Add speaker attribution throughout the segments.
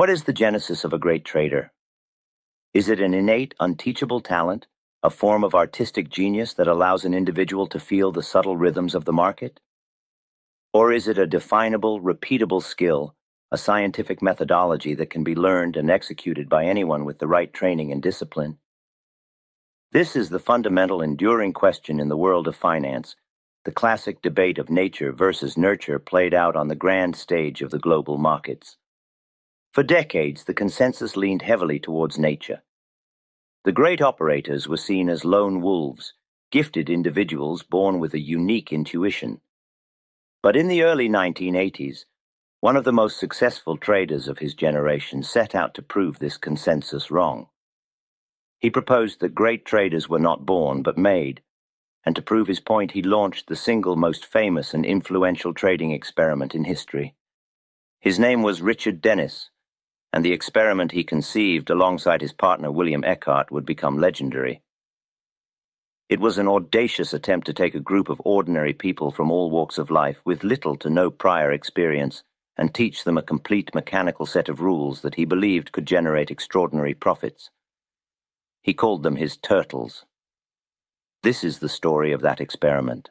Speaker 1: What is the genesis of a great trader? Is it an innate, unteachable talent, a form of artistic genius that allows an individual to feel the subtle rhythms of the market? Or is it a definable, repeatable skill, a scientific methodology that can be learned and executed by anyone with the right training and discipline? This is the fundamental, enduring question in the world of finance, the classic debate of nature versus nurture played out on the grand stage of the global markets. For decades, the consensus leaned heavily towards nature. The great operators were seen as lone wolves, gifted individuals born with a unique intuition. But in the early 1980s, one of the most successful traders of his generation set out to prove this consensus wrong. He proposed that great traders were not born but made, and to prove his point he launched the single most famous and influential trading experiment in history. His name was Richard Dennis, and the experiment he conceived alongside his partner William Eckhardt would become legendary. It was an audacious attempt to take a group of ordinary people from all walks of life with little to no prior experience and teach them a complete mechanical set of rules that he believed could generate extraordinary profits. He called them his turtles. This is the story of that experiment.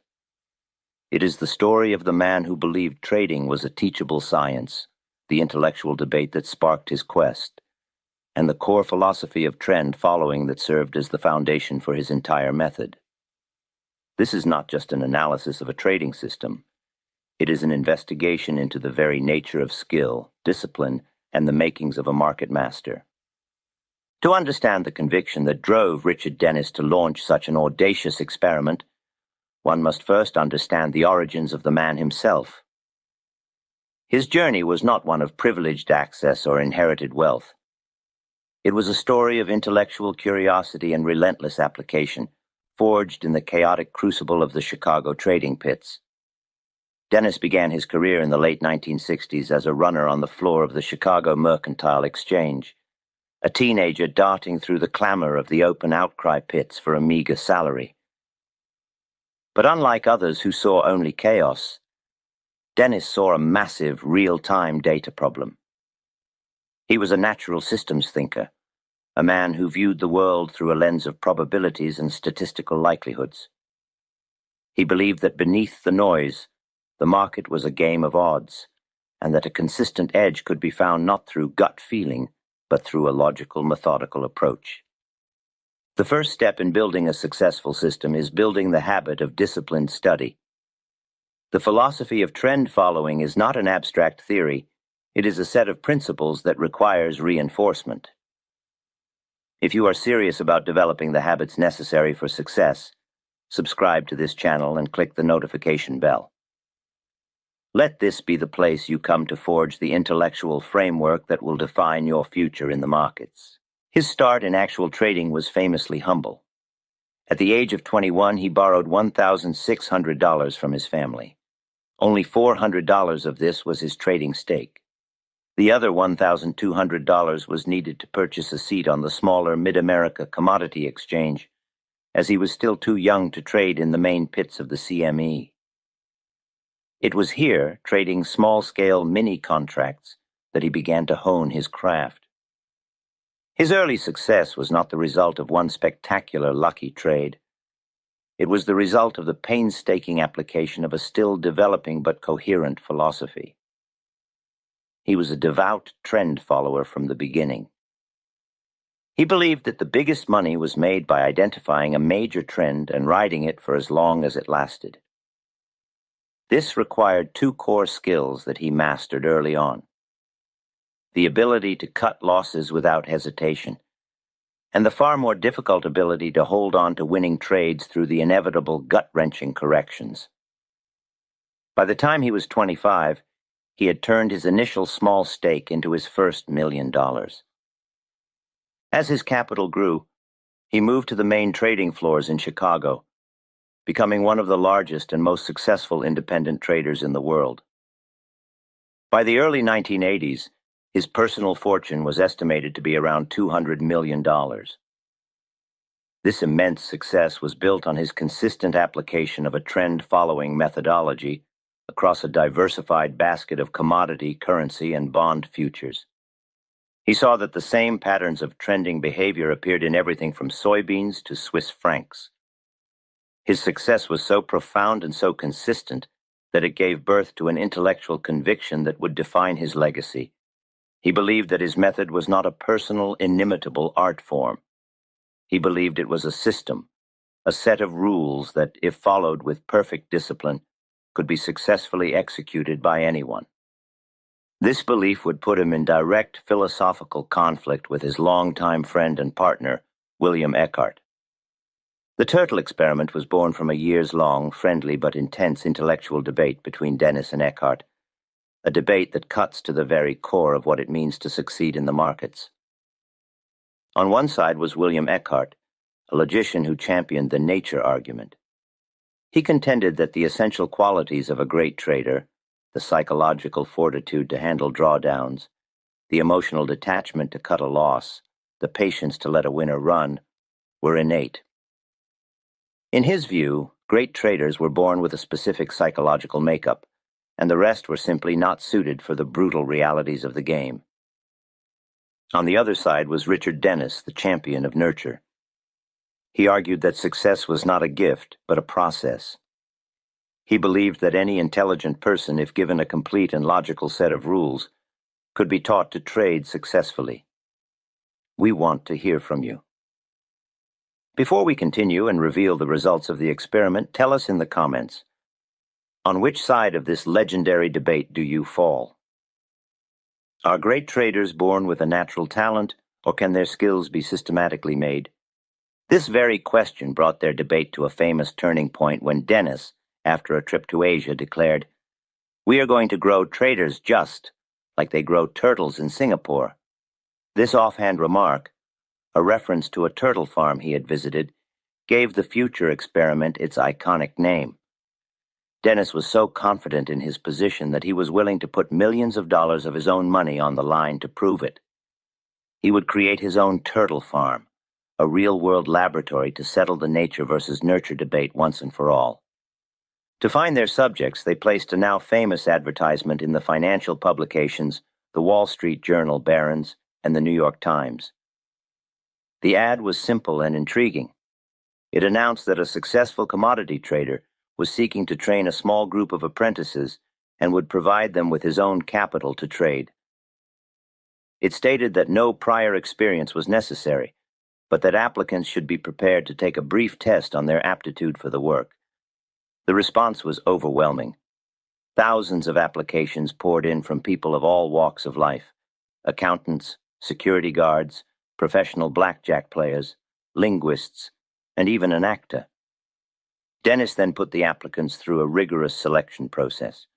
Speaker 1: It is the story of the man who believed trading was a teachable science, the intellectual debate that sparked his quest, and the core philosophy of trend following that served as the foundation for his entire method. This is not just an analysis of a trading system. It is an investigation into the very nature of skill, discipline, and the makings of a market master. To understand the conviction that drove Richard Dennis to launch such an audacious experiment, one must first understand the origins of the man himself. His journey was not one of privileged access or inherited wealth. It was a story of intellectual curiosity and relentless application, forged in the chaotic crucible of the Chicago trading pits. Dennis began his career in the late 1960s as a runner on the floor of the Chicago Mercantile Exchange, a teenager darting through the clamor of the open outcry pits for a meager salary. But unlike others who saw only chaos, Dennis saw a massive, real-time data problem. He was a natural systems thinker, a man who viewed the world through a lens of probabilities and statistical likelihoods. He believed that beneath the noise, the market was a game of odds, and that a consistent edge could be found not through gut feeling, but through a logical, methodical approach. The first step in building a successful system is building the habit of disciplined study. The philosophy of trend following is not an abstract theory. It is a set of principles that requires reinforcement. If you are serious about developing the habits necessary for success, subscribe to this channel and click the notification bell. Let this be the place you come to forge the intellectual framework that will define your future in the markets. His start in actual trading was famously humble. At the age of 21, he borrowed $1,600 from his family. Only $400 of this was his trading stake. The other $1,200 was needed to purchase a seat on the smaller Mid-America Commodity Exchange, as he was still too young to trade in the main pits of the CME. It was here, trading small-scale mini-contracts, that he began to hone his craft. His early success was not the result of one spectacular lucky trade. It was the result of the painstaking application of a still developing but coherent philosophy. He was a devout trend follower from the beginning. He believed that the biggest money was made by identifying a major trend and riding it for as long as it lasted. This required two core skills that he mastered early on: the ability to cut losses without hesitation, and the far more difficult ability to hold on to winning trades through the inevitable gut-wrenching corrections. By the time he was 25, he had turned his initial small stake into his first $1 million. As his capital grew, he moved to the main trading floors in Chicago, becoming one of the largest and most successful independent traders in the world. By the early 1980s, his personal fortune was estimated to be around $200 million. This immense success was built on his consistent application of a trend-following methodology across a diversified basket of commodity, currency, and bond futures. He saw that the same patterns of trending behavior appeared in everything from soybeans to Swiss francs. His success was so profound and so consistent that it gave birth to an intellectual conviction that would define his legacy. He believed that his method was not a personal, inimitable art form. He believed it was a system, a set of rules that, if followed with perfect discipline, could be successfully executed by anyone. This belief would put him in direct philosophical conflict with his longtime friend and partner, William Eckhardt. The turtle experiment was born from a years-long, friendly but intense intellectual debate between Dennis and Eckhardt, a debate that cuts to the very core of what it means to succeed in the markets. On one side was William Eckhardt, a logician who championed the nature argument. He contended that the essential qualities of a great trader, the psychological fortitude to handle drawdowns, the emotional detachment to cut a loss, the patience to let a winner run, were innate. In his view, great traders were born with a specific psychological makeup, and the rest were simply not suited for the brutal realities of the game. On the other side was Richard Dennis, the champion of nurture. He argued that success was not a gift, but a process. He believed that any intelligent person, if given a complete and logical set of rules, could be taught to trade successfully. We want to hear from you. Before we continue and reveal the results of the experiment, tell us in the comments, on which side of this legendary debate do you fall? Are great traders born with a natural talent, or can their skills be systematically made? This very question brought their debate to a famous turning point when Dennis, after a trip to Asia, declared, "We are going to grow traders just like they grow turtles in Singapore." This offhand remark, a reference to a turtle farm he had visited, gave the future experiment its iconic name. Dennis was so confident in his position that he was willing to put millions of dollars of his own money on the line to prove it. He would create his own turtle farm, a real-world laboratory to settle the nature versus nurture debate once and for all. To find their subjects, they placed a now famous advertisement in the financial publications, the Wall Street Journal Barron's, and the New York Times. The ad was simple and intriguing. It announced that a successful commodity trader was seeking to train a small group of apprentices and would provide them with his own capital to trade. It stated that no prior experience was necessary, but that applicants should be prepared to take a brief test on their aptitude for the work. The response was overwhelming. Thousands of applications poured in from people of all walks of life: accountants, security guards, professional blackjack players, linguists, and even an actor. Dennis then put the applicants through a rigorous selection process.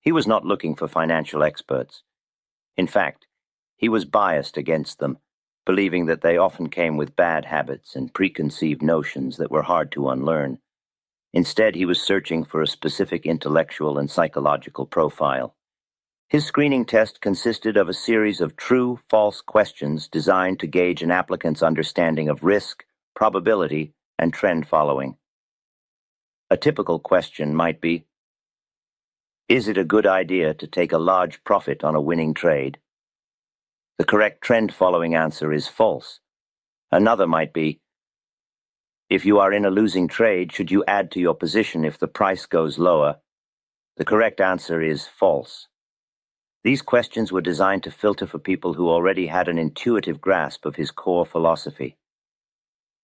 Speaker 1: He was not looking for financial experts. In fact, he was biased against them, believing that they often came with bad habits and preconceived notions that were hard to unlearn. Instead, he was searching for a specific intellectual and psychological profile. His screening test consisted of a series of true-false questions designed to gauge an applicant's understanding of risk, probability, and trend following. A typical question might be, is it a good idea to take a large profit on a winning trade? The correct trend-following answer is false. Another might be, if you are in a losing trade, should you add to your position if the price goes lower? The correct answer is false. These questions were designed to filter for people who already had an intuitive grasp of his core philosophy.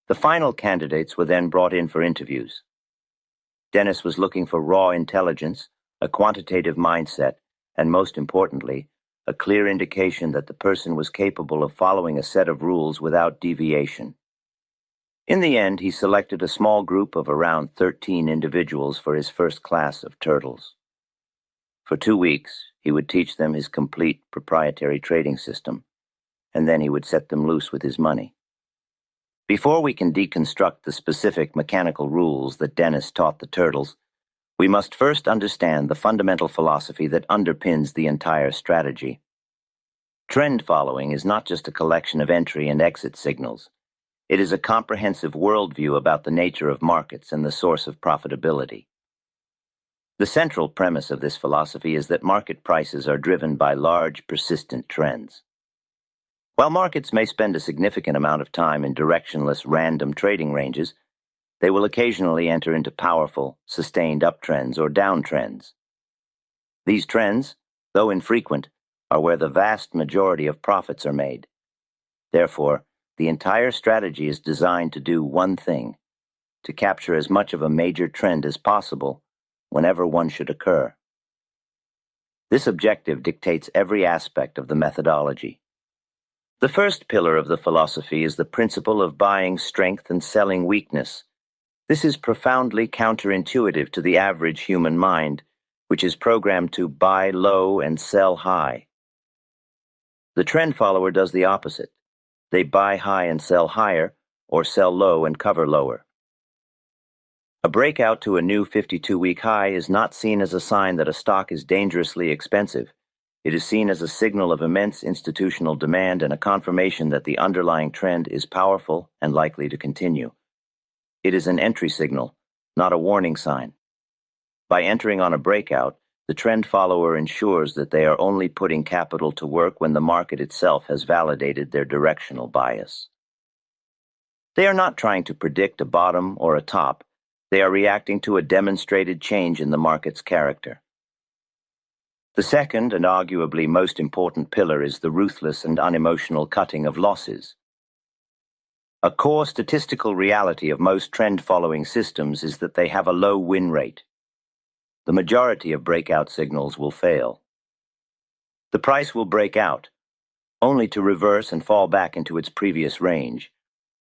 Speaker 1: The final candidates were then brought in for interviews. Dennis was looking for raw intelligence, a quantitative mindset, and most importantly, a clear indication that the person was capable of following a set of rules without deviation. In the end, he selected a small group of around 13 individuals for his first class of turtles. For 2 weeks, he would teach them his complete proprietary trading system, and then he would set them loose with his money. Before we can deconstruct the specific mechanical rules that Dennis taught the turtles, we must first understand the fundamental philosophy that underpins the entire strategy. Trend following is not just a collection of entry and exit signals. It is a comprehensive worldview about the nature of markets and the source of profitability. The central premise of this philosophy is that market prices are driven by large, persistent trends. While markets may spend a significant amount of time in directionless, random trading ranges, they will occasionally enter into powerful, sustained uptrends or downtrends. These trends, though infrequent, are where the vast majority of profits are made. Therefore, the entire strategy is designed to do one thing: to capture as much of a major trend as possible whenever one should occur. This objective dictates every aspect of the methodology. The first pillar of the philosophy is the principle of buying strength and selling weakness. This is profoundly counterintuitive to the average human mind, which is programmed to buy low and sell high. The trend follower does the opposite. They buy high and sell higher, or sell low and cover lower. A breakout to a new 52-week high is not seen as a sign that a stock is dangerously expensive. It is seen as a signal of immense institutional demand and a confirmation that the underlying trend is powerful and likely to continue. It is an entry signal, not a warning sign. By entering on a breakout, the trend follower ensures that they are only putting capital to work when the market itself has validated their directional bias. They are not trying to predict a bottom or a top. They are reacting to a demonstrated change in the market's character. The second and arguably most important pillar is the ruthless and unemotional cutting of losses. A core statistical reality of most trend-following systems is that they have a low win rate. The majority of breakout signals will fail. The price will break out, only to reverse and fall back into its previous range,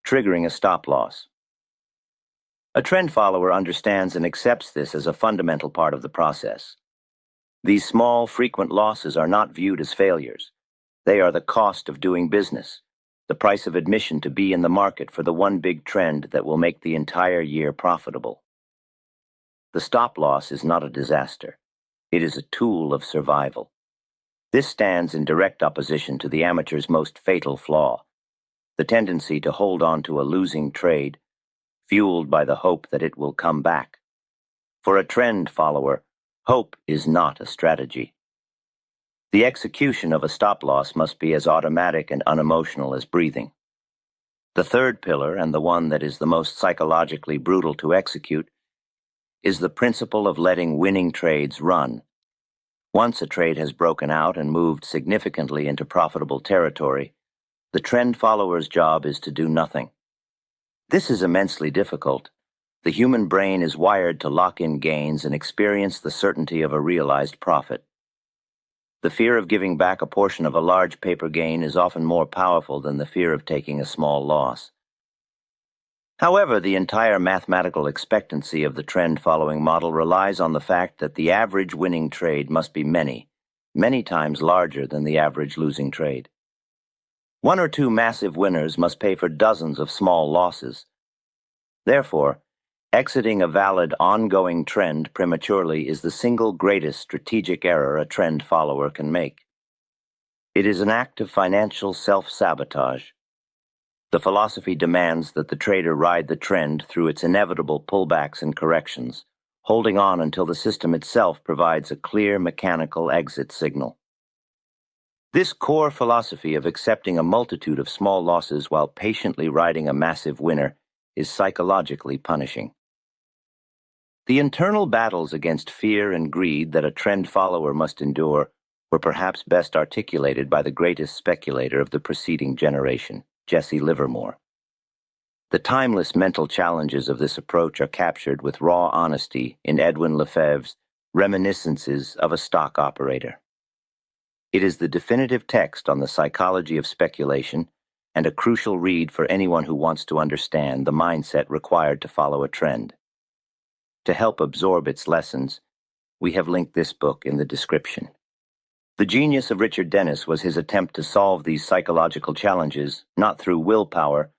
Speaker 1: triggering a stop loss. A trend follower understands and accepts this as a fundamental part of the process. These small, frequent losses are not viewed as failures. They are the cost of doing business, the price of admission to be in the market for the one big trend that will make the entire year profitable. The stop loss is not a disaster. It is a tool of survival. This stands in direct opposition to the amateur's most fatal flaw, the tendency to hold on to a losing trade, fueled by the hope that it will come back. For a trend follower, hope is not a strategy. The execution of a stop loss must be as automatic and unemotional as breathing. The third pillar, and the one that is the most psychologically brutal to execute, is the principle of letting winning trades run. Once a trade has broken out and moved significantly into profitable territory, the trend follower's job is to do nothing. This is immensely difficult. The human brain is wired to lock in gains and experience the certainty of a realized profit. The fear of giving back a portion of a large paper gain is often more powerful than the fear of taking a small loss. However, the entire mathematical expectancy of the trend-following model relies on the fact that the average winning trade must be many, many times larger than the average losing trade. One or two massive winners must pay for dozens of small losses. Therefore, exiting a valid ongoing trend prematurely is the single greatest strategic error a trend follower can make. It is an act of financial self-sabotage. The philosophy demands that the trader ride the trend through its inevitable pullbacks and corrections, holding on until the system itself provides a clear mechanical exit signal. This core philosophy of accepting a multitude of small losses while patiently riding a massive winner is psychologically punishing. The internal battles against fear and greed that a trend follower must endure were perhaps best articulated by the greatest speculator of the preceding generation, Jesse Livermore. The timeless mental challenges of this approach are captured with raw honesty in Edwin Lefebvre's Reminiscences of a Stock Operator. It is the definitive text on the psychology of speculation and a crucial read for anyone who wants to understand the mindset required to follow a trend. To help absorb its lessons, we have linked this book in the description. The genius of Richard Dennis was his attempt to solve these psychological challenges not through willpower,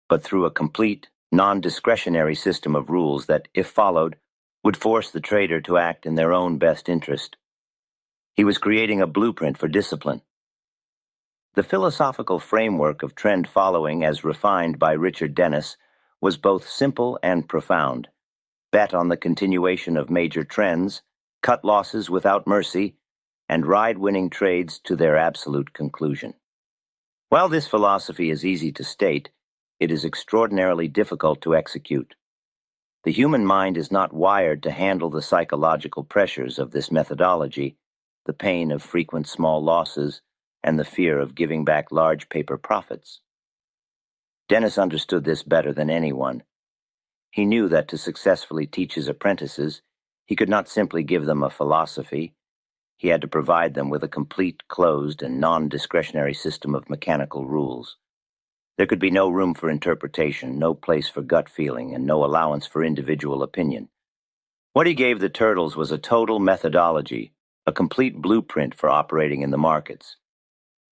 Speaker 1: but through a complete, non-discretionary system of rules that, if followed, would force the trader to act in their own best interest. He was creating a blueprint for discipline. The philosophical framework of trend following as refined by Richard Dennis was both simple and profound. Bet on the continuation of major trends, cut losses without mercy, and ride winning trades to their absolute conclusion. While this philosophy is easy to state, it is extraordinarily difficult to execute. The human mind is not wired to handle the psychological pressures of this methodology, the pain of frequent small losses, and the fear of giving back large paper profits. Dennis understood this better than anyone. He knew that to successfully teach his apprentices, he could not simply give them a philosophy. He had to provide them with a complete, closed, and non-discretionary system of mechanical rules. There could be no room for interpretation, no place for gut feeling, and no allowance for individual opinion. What he gave the turtles was a total methodology, a complete blueprint for operating in the markets.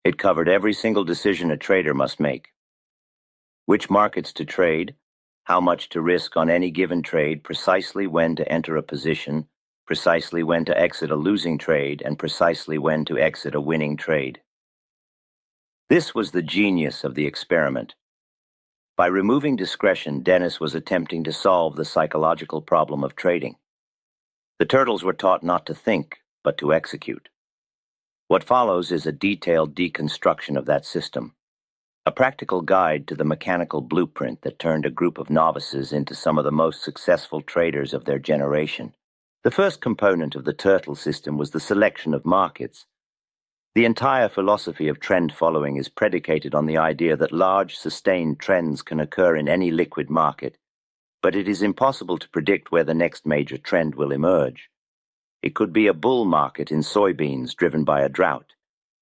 Speaker 1: It covered every single decision a trader must make. Which markets to trade, how much to risk on any given trade, precisely when to enter a position, precisely when to exit a losing trade, and precisely when to exit a winning trade. This was the genius of the experiment. By removing discretion, Dennis was attempting to solve the psychological problem of trading. The turtles were taught not to think, but to execute. What follows is a detailed deconstruction of that system, a practical guide to the mechanical blueprint that turned a group of novices into some of the most successful traders of their generation. The first component of the turtle system was the selection of markets. The entire philosophy of trend following is predicated on the idea that large, sustained trends can occur in any liquid market, but it is impossible to predict where the next major trend will emerge. It could be a bull market in soybeans driven by a drought,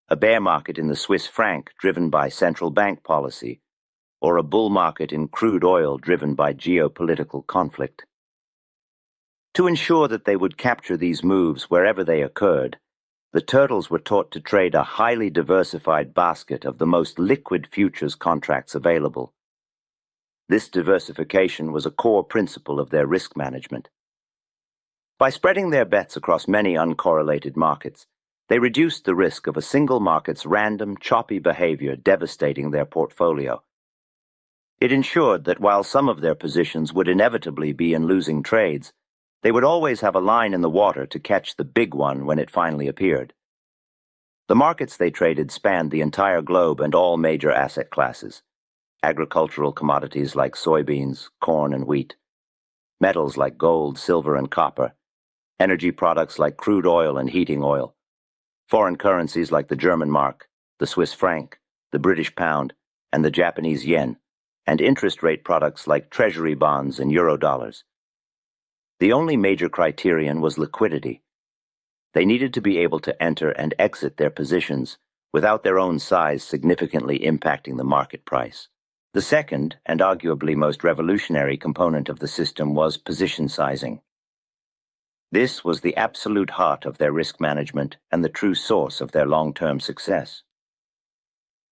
Speaker 1: a bear market in the Swiss franc driven by central bank policy, or a bull market in crude oil driven by geopolitical conflict. To ensure that they would capture these moves wherever they occurred, the turtles were taught to trade a highly diversified basket of the most liquid futures contracts available. This diversification was a core principle of their risk management. By spreading their bets across many uncorrelated markets, they reduced the risk of a single market's random, choppy behavior devastating their portfolio. It ensured that while some of their positions would inevitably be in losing trades, they would always have a line in the water to catch the big one when it finally appeared. The markets they traded spanned the entire globe and all major asset classes: agricultural commodities like soybeans, corn, and wheat, metals like gold, silver, and copper, energy products like crude oil and heating oil, foreign currencies like the German mark, the Swiss franc, the British pound, and the Japanese yen, and interest rate products like treasury bonds and eurodollars. The only major criterion was liquidity. They needed to be able to enter and exit their positions without their own size significantly impacting the market price. The second, and arguably most revolutionary component of the system was position sizing. This was the absolute heart of their risk management and the true source of their long-term success.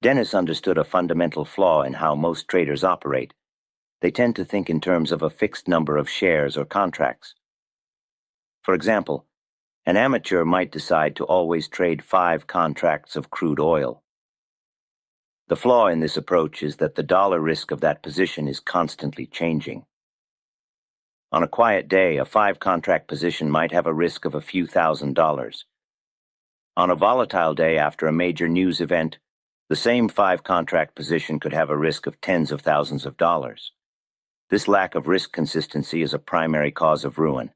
Speaker 1: Dennis understood a fundamental flaw in how most traders operate. They tend to think in terms of a fixed number of shares or contracts. For example, an amateur might decide to always trade 5 contracts of crude oil. The flaw in this approach is that the dollar risk of that position is constantly changing. On a quiet day, a 5-contract position might have a risk of a few $1,000s. On a volatile day after a major news event, the same 5-contract position could have a risk of tens of thousands of dollars. This lack of risk consistency is a primary cause of ruin.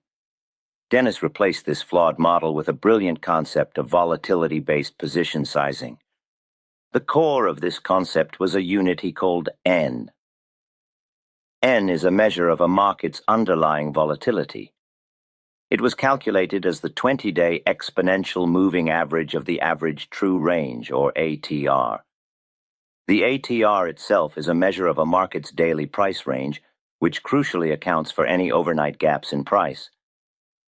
Speaker 1: Dennis replaced this flawed model with a brilliant concept of volatility-based position sizing. The core of this concept was a unit he called N. N is a measure of a market's underlying volatility. It was calculated as the 20-day exponential moving average of the average true range, or ATR. The ATR itself is a measure of a market's daily price range, which crucially accounts for any overnight gaps in price.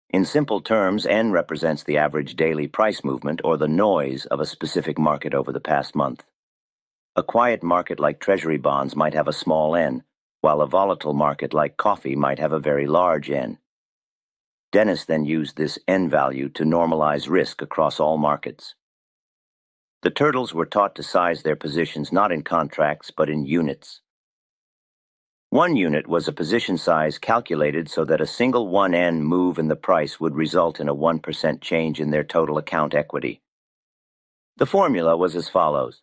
Speaker 1: In simple terms, N represents the average daily price movement, or the noise, of a specific market over the past month. A quiet market like treasury bonds might have a small n, while a volatile market like coffee might have a very large n. Dennis then used this n value to normalize risk across all markets. The turtles were taught to size their positions not in contracts but in units. One unit was a position size calculated so that a single 1N move in the price would result in a 1% change in their total account equity. The formula was as follows.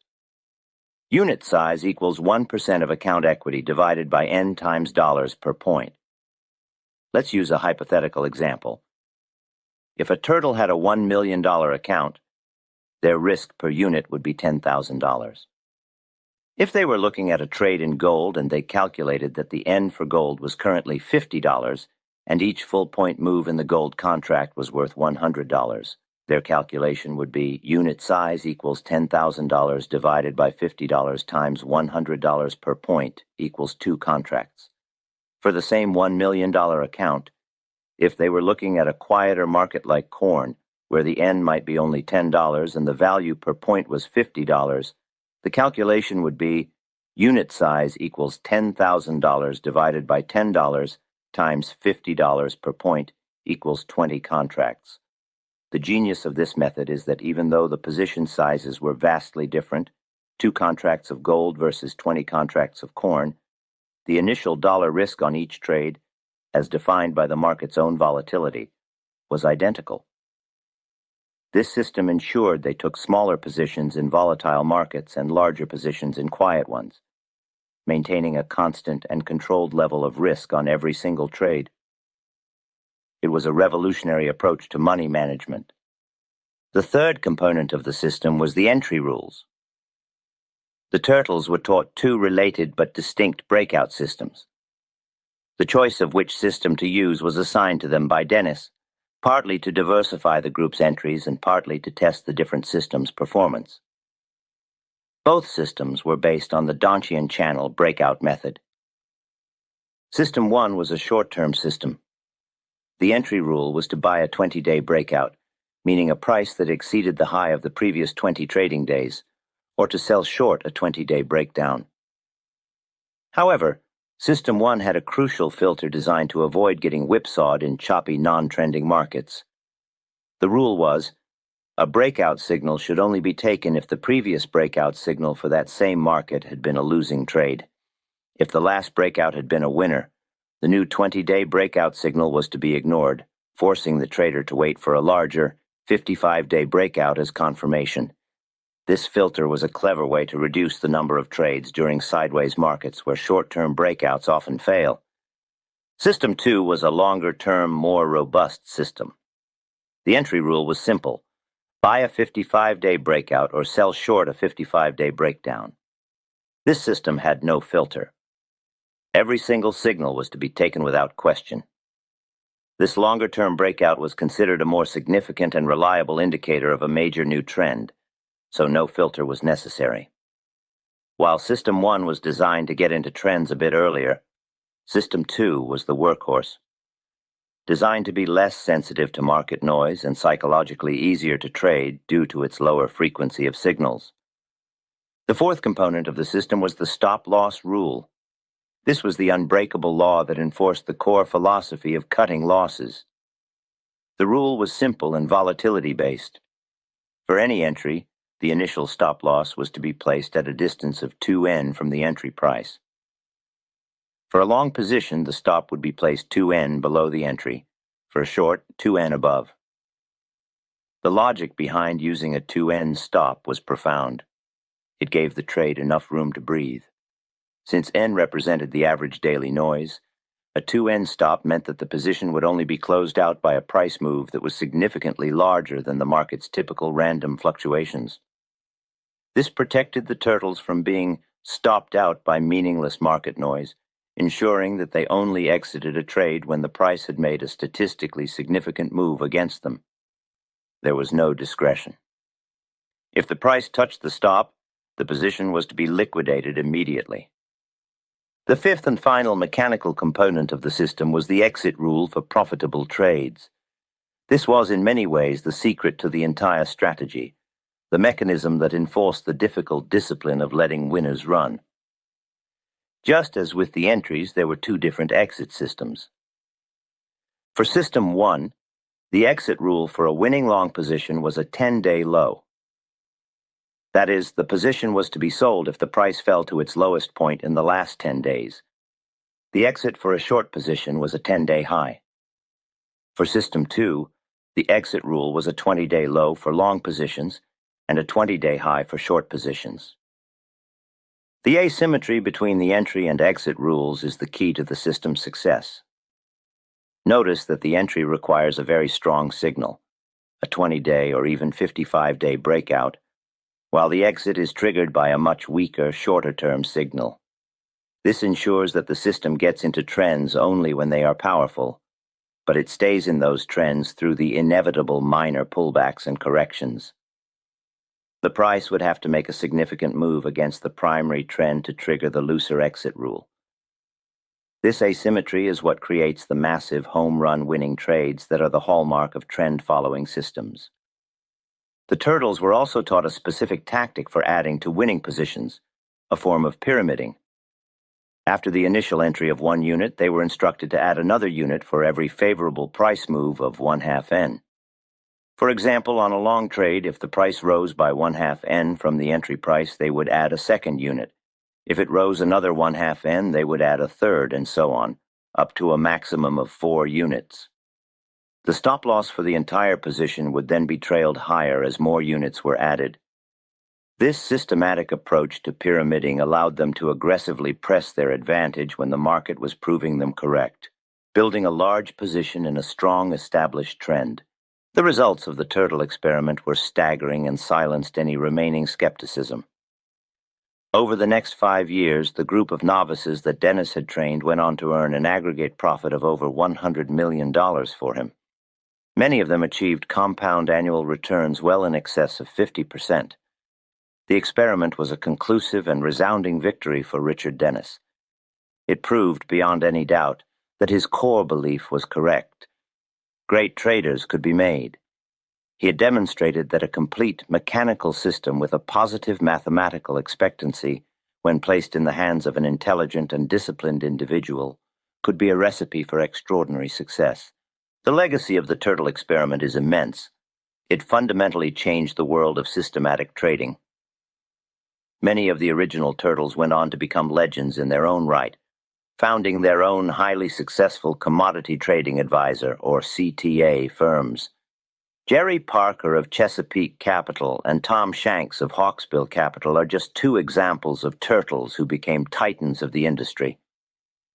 Speaker 1: Unit size equals 1% of account equity divided by n times dollars per point. Let's use a hypothetical example. If a turtle had a $1 million account, their risk per unit would be $10,000. If they were looking at a trade in gold and they calculated that the N for gold was currently $50 and each full point move in the gold contract was worth $100, their calculation would be unit size equals $10,000 divided by $50 times $100 per point equals 2 contracts. For the same $1 million account, if they were looking at a quieter market like corn, where the N might be only $10 and the value per point was $50, the calculation would be unit size equals $10,000 divided by $10 times $50 per point equals 20 contracts. The genius of this method is that even though the position sizes were vastly different, 2 contracts of gold versus 20 contracts of corn, the initial dollar risk on each trade, as defined by the market's own volatility, was identical. This system ensured they took smaller positions in volatile markets and larger positions in quiet ones, maintaining a constant and controlled level of risk on every single trade. It was a revolutionary approach to money management. The third component of the system was the entry rules. The turtles were taught 2 related but distinct breakout systems. The choice of which system to use was assigned to them by Dennis, partly to diversify the group's entries and partly to test the different systems' performance. Both systems were based on the Donchian channel breakout method. System 1 was a short-term system. The entry rule was to buy a 20-day breakout, meaning a price that exceeded the high of the previous 20 trading days, or to sell short a 20-day breakdown. However, System 1 had a crucial filter designed to avoid getting whipsawed in choppy, non-trending markets. The rule was, a breakout signal should only be taken if the previous breakout signal for that same market had been a losing trade. If the last breakout had been a winner, the new 20-day breakout signal was to be ignored, forcing the trader to wait for a larger, 55-day breakout as confirmation. This filter was a clever way to reduce the number of trades during sideways markets where short-term breakouts often fail. System 2 was a longer-term, more robust system. The entry rule was simple: buy a 55-day breakout or sell short a 55-day breakdown. This system had no filter. Every single signal was to be taken without question. This longer-term breakout was considered a more significant and reliable indicator of a major new trend, so no filter was necessary. While System 1 was designed to get into trends a bit earlier, System 2 was the workhorse. Designed to be less sensitive to market noise and psychologically easier to trade due to its lower frequency of signals. The fourth component of the system was the stop-loss rule. This was the unbreakable law that enforced the core philosophy of cutting losses. The rule was simple and volatility-based. For any entry, the initial stop-loss was to be placed at a distance of 2n from the entry price. For a long position, the stop would be placed 2n below the entry. For a short, 2n above. The logic behind using a 2n stop was profound. It gave the trade enough room to breathe. Since n represented the average daily noise, a 2n stop meant that the position would only be closed out by a price move that was significantly larger than the market's typical random fluctuations. This protected the turtles from being stopped out by meaningless market noise, ensuring that they only exited a trade when the price had made a statistically significant move against them. There was no discretion. If the price touched the stop, the position was to be liquidated immediately. The fifth and final mechanical component of the system was the exit rule for profitable trades. This was in many ways the secret to the entire strategy, the mechanism that enforced the difficult discipline of letting winners run. Just as with the entries, there were 2 different exit systems. For System 1, the exit rule for a winning long position was a 10-day low. That is, the position was to be sold if the price fell to its lowest point in the last 10 days. The exit for a short position was a 10-day high. For System 2, the exit rule was a 20-day low for long positions and a 20-day high for short positions. The asymmetry between the entry and exit rules is the key to the system's success. Notice that the entry requires a very strong signal, a 20-day or even 55-day breakout, while the exit is triggered by a much weaker, shorter-term signal. This ensures that the system gets into trends only when they are powerful, but it stays in those trends through the inevitable minor pullbacks and corrections. The price would have to make a significant move against the primary trend to trigger the looser exit rule. This asymmetry is what creates the massive home run winning trades that are the hallmark of trend-following systems. The turtles were also taught a specific tactic for adding to winning positions, a form of pyramiding. After the initial entry of one unit, they were instructed to add another unit for every favorable price move of 1/2 N. For example, on a long trade, if the price rose by 1/2 N from the entry price, they would add a second unit. If it rose another 1/2 N, they would add a third, and so on, up to a maximum of 4 units. The stop loss for the entire position would then be trailed higher as more units were added. This systematic approach to pyramiding allowed them to aggressively press their advantage when the market was proving them correct, building a large position in a strong established trend. The results of the turtle experiment were staggering and silenced any remaining skepticism. Over the next 5 years, the group of novices that Dennis had trained went on to earn an aggregate profit of over $100 million for him. Many of them achieved compound annual returns well in excess of 50%. The experiment was a conclusive and resounding victory for Richard Dennis. It proved, beyond any doubt, that his core belief was correct. Great traders could be made. He had demonstrated that a complete mechanical system with a positive mathematical expectancy, when placed in the hands of an intelligent and disciplined individual, could be a recipe for extraordinary success. The legacy of the turtle experiment is immense. It fundamentally changed the world of systematic trading. Many of the original turtles went on to become legends in their own right, founding their own highly successful commodity trading advisor, or CTA, firms. Jerry Parker of Chesapeake Capital and Tom Shanks of Hawksbill Capital are just 2 examples of turtles who became titans of the industry.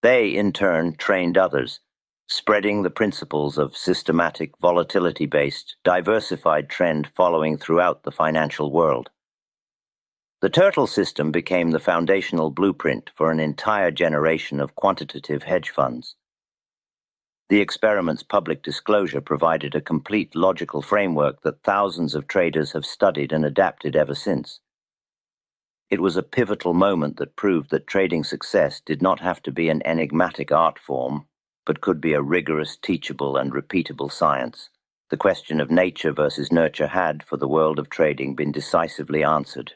Speaker 1: They, in turn, trained others, spreading the principles of systematic, volatility-based, diversified trend following throughout the financial world. The turtle system became the foundational blueprint for an entire generation of quantitative hedge funds. The experiment's public disclosure provided a complete logical framework that thousands of traders have studied and adapted ever since. It was a pivotal moment that proved that trading success did not have to be an enigmatic art form, but could be a rigorous, teachable, and repeatable science. The question of nature versus nurture had, for the world of trading, been decisively answered.